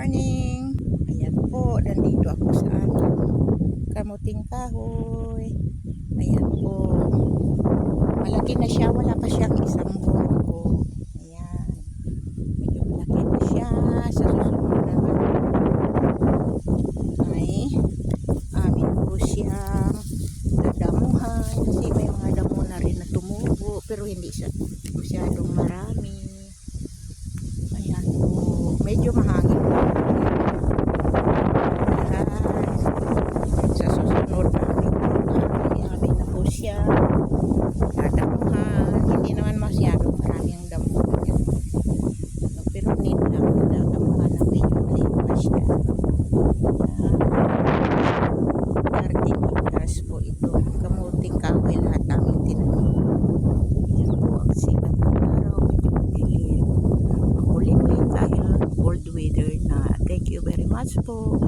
morning. Ayan po, nandito ako sa aming kamuting kahoy. Ayan po. Malaki na siya, wala pa siyang isang buwan po. Ayan. Medyo malaki na siya. Sa susunod naman ay amin po siyang dadamuhan. Kasi may mga damo na rin na tumubo, pero hindi siya masyadong marami. Ayan po. Medyo mahangin po. Sa susunod amin na po siya dadamuhan. Hindi naman masyadong marami ang damo niya. Pero need lang dadamuhan na medyo maliit pa siya. Garden hectares po ito. Kamuting kahoy lahat aming tinanim. Yan po ang sikat ng araw. Medyo madilim. Makulimlim dahil cold weather na. Thank you very much po.